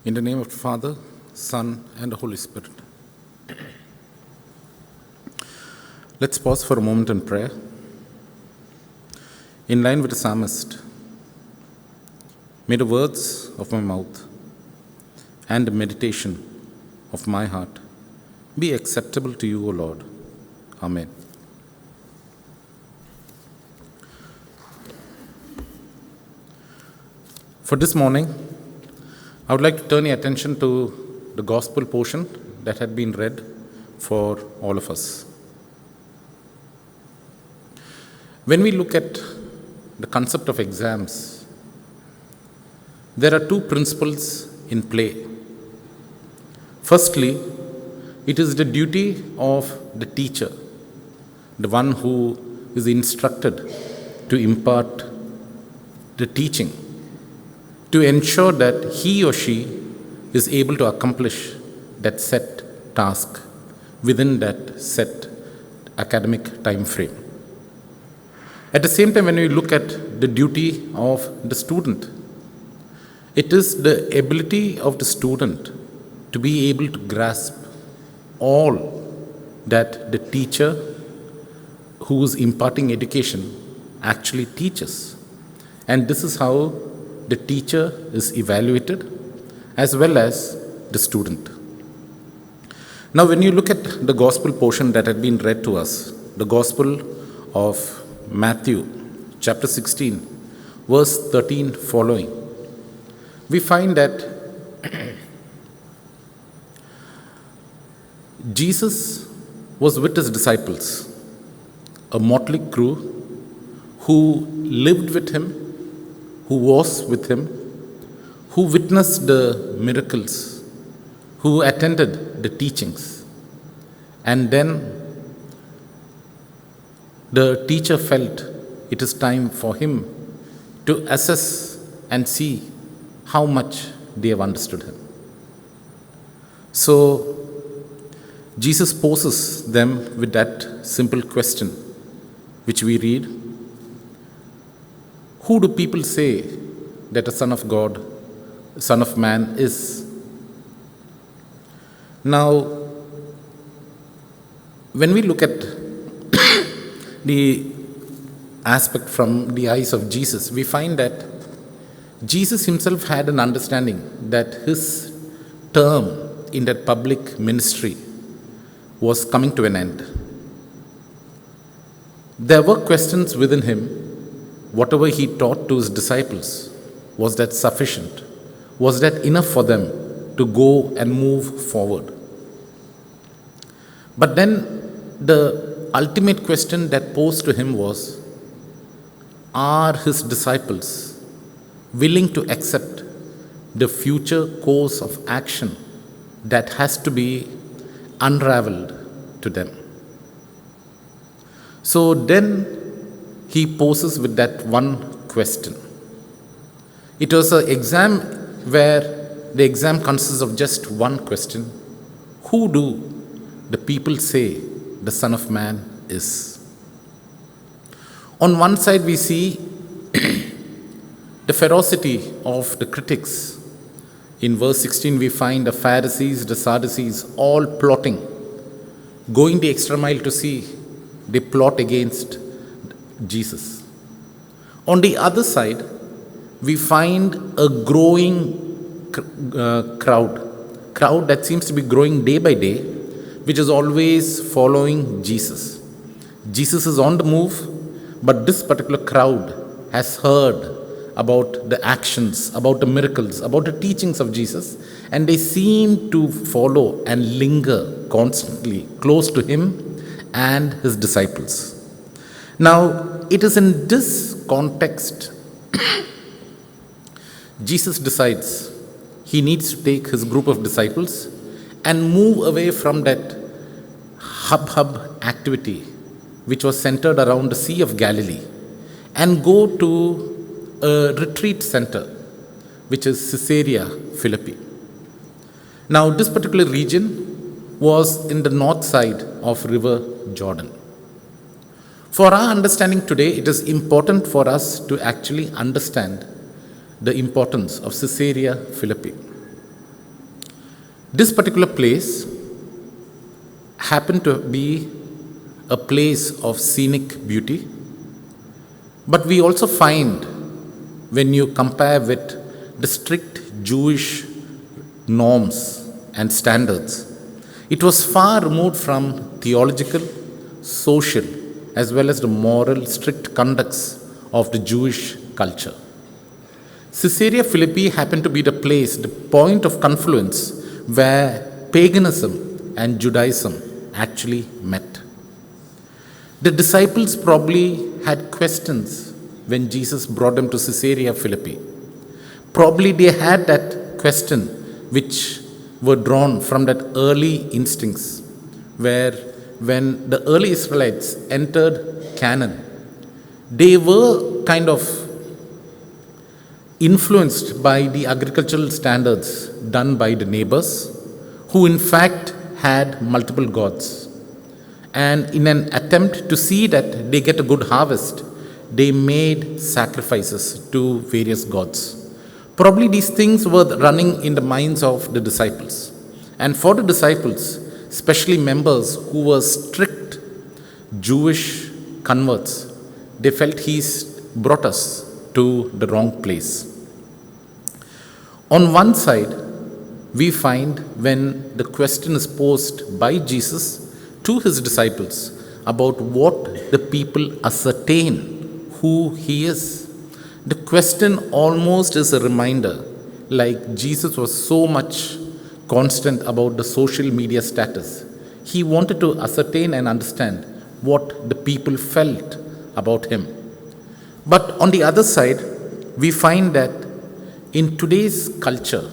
In the name of the Father, Son, and the Holy Spirit. Let's pause for a moment in prayer. In line with the psalmist, may the words of my mouth and the meditation of my heart be acceptable to you, O Lord. Amen. For this morning, I would like to turn your attention to the gospel portion that had been read for all of us. When we look at the concept of exams, there are two principles in play. Firstly, it is the duty of the teacher, the one who is instructed to impart the teaching, to ensure that he or she is able to accomplish that set task within that set academic time frame. At the same time, when we look at the duty of the student, it is the ability of the student to be able to grasp all that the teacher who is imparting education actually teaches. And this is how the teacher is evaluated as well as the student. Now, when you look at the gospel portion that had been read to us, the gospel of Matthew, chapter 16, verse 13 following, we find that Jesus was with his disciples, a motley crew who lived with him, who was with him, who witnessed the miracles, who attended the teachings. And then the teacher felt it is time for him to assess and see how much they have understood him. So Jesus poses them with that simple question, which we read: who do people say that the Son of God, Son of Man is? Now, when we look at the aspect from the eyes of Jesus, we find that Jesus himself had an understanding that his term in that public ministry was coming to an end. There were questions within him. Whatever he taught to his disciples, was that sufficient? Was that enough for them to go and move forward? But then the ultimate question that posed to him was, are his disciples willing to accept the future course of action that has to be unraveled to them? So then he poses with that one question. It was an exam where the exam consists of just one question: who do the people say the Son of Man is? On one side, we see the ferocity of the critics. In verse 16, we find the Pharisees, the Sadducees, all plotting, going the extra mile to see. They plot against Jesus. On the other side, we find a growing crowd that seems to be growing day by day, which is always following Jesus. Jesus is on the move, but this particular crowd has heard about the actions, about the miracles, about the teachings of Jesus, and they seem to follow and linger constantly close to him and his disciples. Now, it is in this context Jesus decides he needs to take his group of disciples and move away from that hub activity which was centered around the Sea of Galilee and go to a retreat center, which is Caesarea Philippi. Now, this particular region was in the north side of River Jordan. For our understanding today, it is important for us to actually understand the importance of Caesarea Philippi. This particular place happened to be a place of scenic beauty, but we also find, when you compare with the strict Jewish norms and standards, it was far removed from theological, social, as well as the moral, strict conducts of the Jewish culture. Caesarea Philippi happened to be the place, the point of confluence where paganism and Judaism actually met. The disciples probably had questions when Jesus brought them to Caesarea Philippi. Probably they had that question which were drawn from that early instincts, where when the early Israelites entered Canaan, they were kind of influenced by the agricultural standards done by the neighbors, who in fact had multiple gods. And in an attempt to see that they get a good harvest, they made sacrifices to various gods. Probably these things were running in the minds of the disciples. And for the disciples, especially members who were strict Jewish converts, they felt he's brought us to the wrong place. On one side, we find when the question is posed by Jesus to his disciples about what the people ascertain who he is, the question almost is a reminder, like Jesus was so much constant about the social media status. He wanted to ascertain and understand what the people felt about him. But on the other side, we find that in today's culture,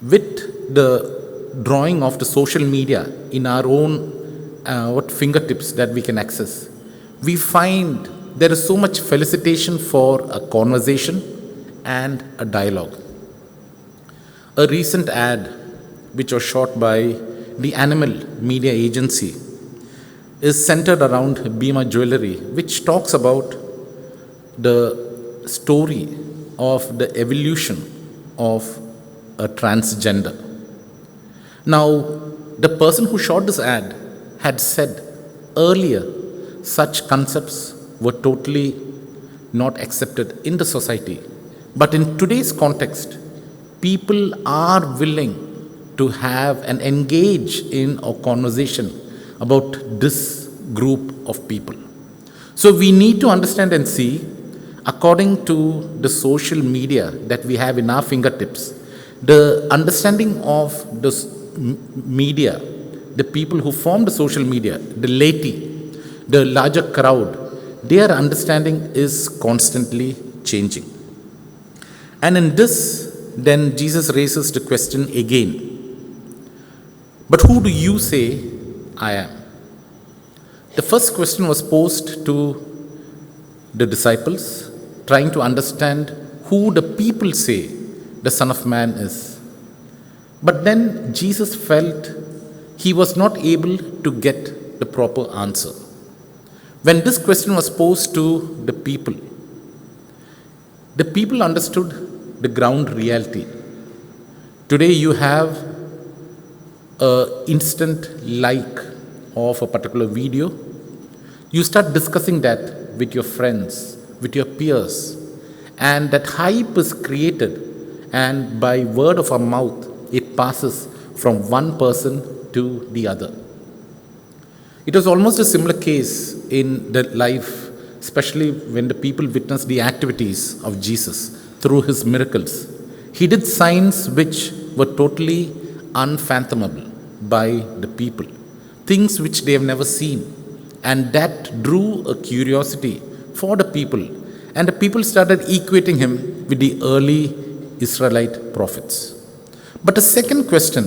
with the drawing of the social media in our own fingertips that we can access, we find there is so much felicitation for a conversation and a dialogue. A recent ad, which was shot by the Animal Media Agency, is centered around Bima Jewelry, which talks about the story of the evolution of a transgender. Now, the person who shot this ad had said earlier such concepts were totally not accepted in the society. But in today's context, people are willing to have and engage in a conversation about this group of people. So we need to understand and see, according to the social media that we have in our fingertips, the understanding of the media, the people who form the social media, the laity, the larger crowd, their understanding is constantly changing. And in this, then Jesus raises the question again. But who do you say I am? The first question was posed to the disciples, trying to understand who the people say the Son of Man is. But then Jesus felt he was not able to get the proper answer. When this question was posed to the people understood the ground reality. Today you have an instant like of a particular video. You start discussing that with your friends, with your peers, and that hype is created, and by word of our mouth, it passes from one person to the other. It was almost a similar case in the life, especially when the people witnessed the activities of Jesus through his miracles. He did signs which were totally unfathomable by the people, things which they have never seen, and that drew a curiosity for the people, and the people started equating him with the early Israelite prophets. But a second question,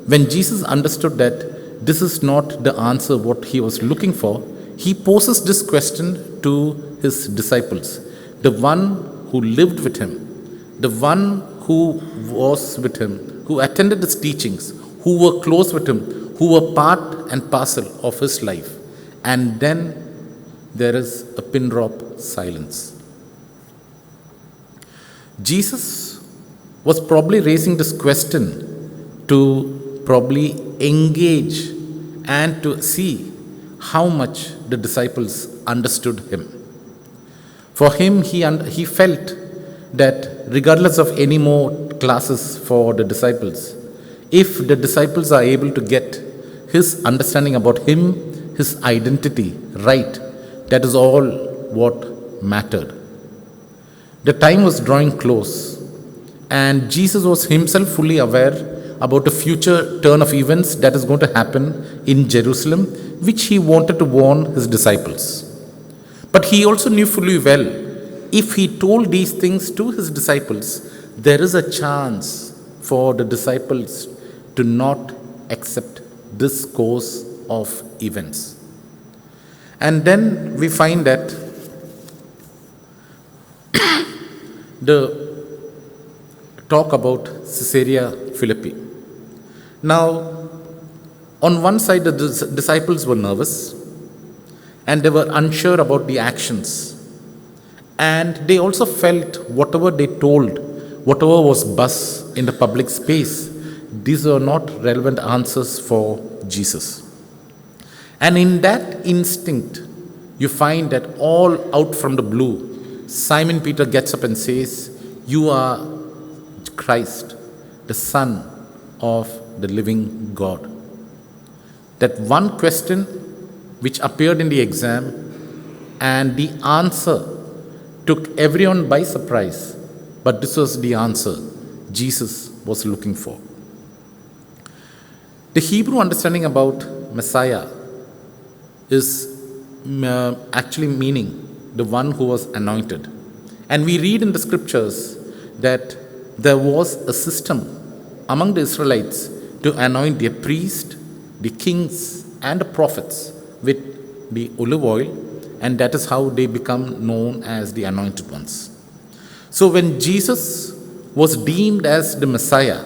when Jesus understood that this is not the answer what he was looking for, he poses this question to his disciples, the one who lived with him, the one who was with him, who attended his teachings, who were close with him, who were part and parcel of his life. And then there is a pin drop silence. Jesus was probably raising this question to probably engage and to see how much the disciples understood him. For him, he felt that regardless of any more classes for the disciples, if the disciples are able to get his understanding about him, his identity right, that is all what mattered. The time was drawing close, and Jesus was himself fully aware about a future turn of events that is going to happen in Jerusalem, which he wanted to warn his disciples. But he also knew fully well, if he told these things to his disciples, there is a chance for the disciples to not accept this course of events. And then we find that the talk about Caesarea Philippi. Now, on one side, the disciples were nervous and they were unsure about the actions. And they also felt whatever they told, whatever was buzz in the public space, these are not relevant answers for Jesus. And in that instinct, you find that all out from the blue, Simon Peter gets up and says, "You are Christ, the Son of the living God." That one question which appeared in the exam, and the answer took everyone by surprise, but this was the answer Jesus was looking for. The Hebrew understanding about Messiah is actually meaning the one who was anointed. And we read in the scriptures that there was a system among the Israelites to anoint their priest, the kings, and the prophets with the olive oil, and that is how they become known as the anointed ones. So when Jesus was deemed as the Messiah,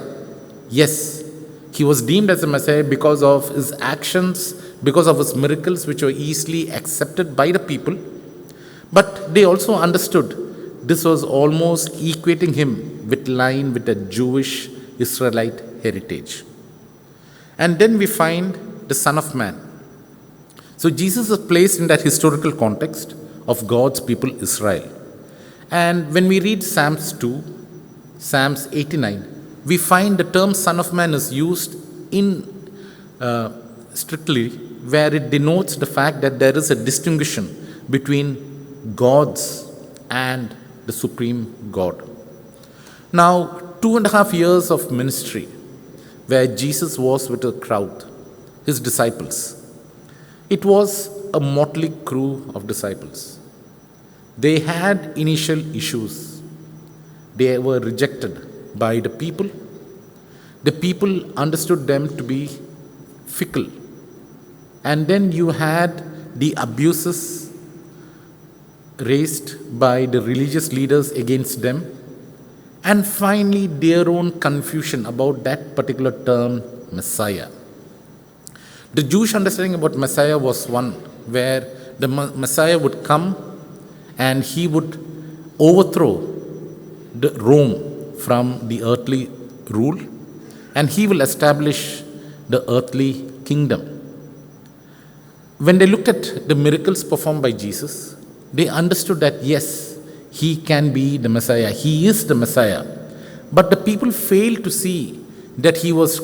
yes, he was deemed as the Messiah because of his actions, because of his miracles, which were easily accepted by the people. But they also understood this was almost equating him with line with a Jewish Israelite heritage. And then we find the Son of Man. So Jesus is placed in that historical context of God's people Israel. And when we read Psalms 2, Psalms 89, we find the term Son of Man is used in strictly where it denotes the fact that there is a distinction between gods and the supreme God. Now, 2.5 years of ministry where Jesus was with a crowd, his disciples. It was a motley crew of disciples. They had initial issues. They were rejected by the people. The people understood them to be fickle. And then you had the abuses raised by the religious leaders against them. And finally, their own confusion about that particular term, Messiah. The Jewish understanding about Messiah was one where the Messiah would come and he would overthrow the Rome from the earthly rule, and he will establish the earthly kingdom. When they looked at the miracles performed by Jesus, they understood that yes, he can be the Messiah, he is the Messiah. But the people failed to see that he was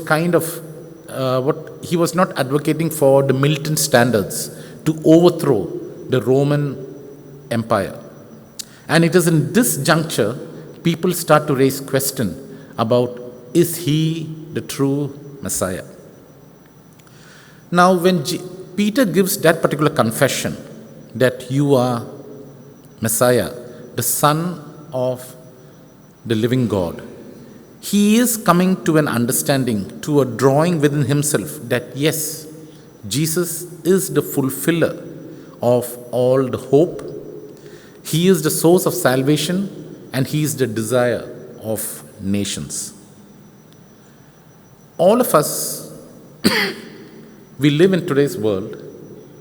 he was not advocating for the militant standards to overthrow the Roman Empire. And it is in this juncture people start to raise question about, is he the true Messiah? Now when Peter gives that particular confession that you are Messiah, the Son of the living God, he is coming to an understanding, to a drawing within himself that yes, Jesus is the fulfiller of all the hope. He is the source of salvation and he is the desire of nations. All of us, we live in today's world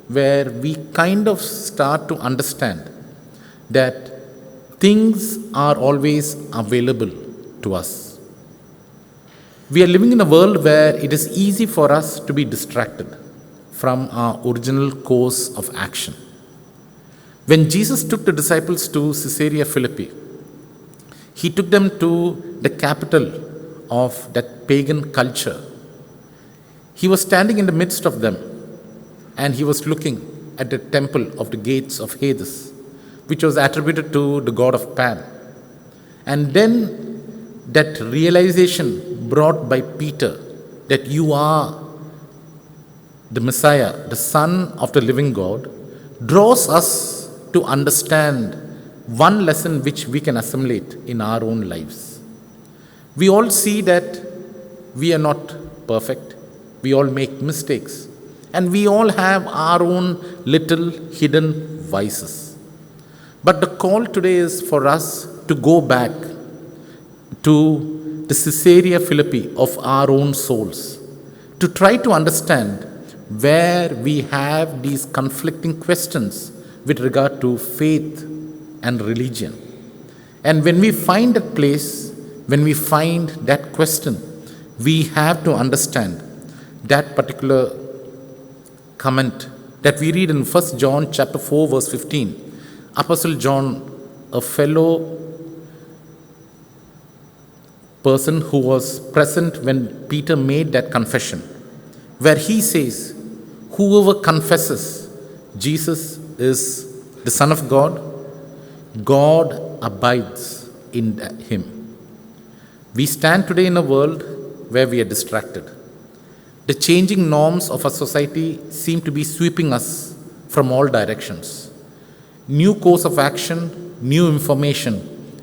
where we kind of start to understand that things are always available to us. We are living in a world where it is easy for us to be distracted from our original course of action. When Jesus took the disciples to Caesarea Philippi, he took them to the capital of that pagan culture. He was standing in the midst of them, and he was looking at the temple of the gates of Hades, which was attributed to the god of Pan. And then that realization brought by Peter that you are the Messiah, the Son of the living God, draws us to understand one lesson which we can assimilate in our own lives. We all see that we are not perfect, we all make mistakes, and we all have our own little hidden vices. But the call today is for us to go back to the Caesarea Philippi of our own souls, to try to understand where we have these conflicting questions with regard to faith and religion. And when we find that place, when we find that question, we have to understand that particular comment that we read in 1 John chapter 4 verse 15. Apostle John, a fellow person who was present when Peter made that confession, where he says, whoever confesses Jesus is the Son of God, God abides in him. We stand today in a world where we are distracted. The changing norms of our society seem to be sweeping us from all directions. New course of action, new information,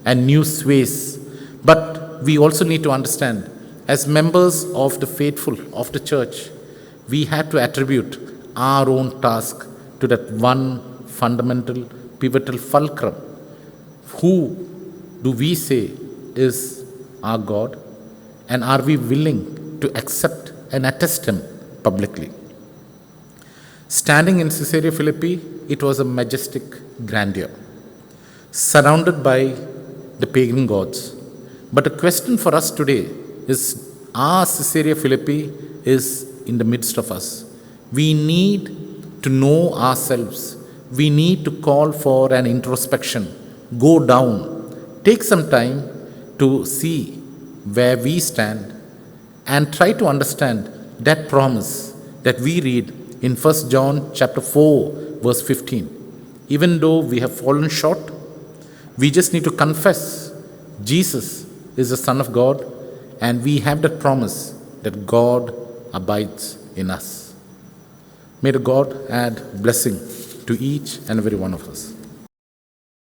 and new sways. But we also need to understand, as members of the faithful of the church, we have to attribute our own task to that one fundamental, pivotal fulcrum. Who do we say is our God? And are we willing to accept and attest him publicly? Standing in Caesarea Philippi, it was a majestic grandeur, surrounded by the pagan gods. But the question for us today is, our Caesarea Philippi is in the midst of us. We need to know ourselves. We need to call for an introspection. Go down. Take some time to see where we stand and try to understand that promise that we read in 1 John chapter 4 verse 15. Even though we have fallen short, we just need to confess Jesus is the Son of God, and we have that promise that God abides in us. May the God add blessing to each and every one of us.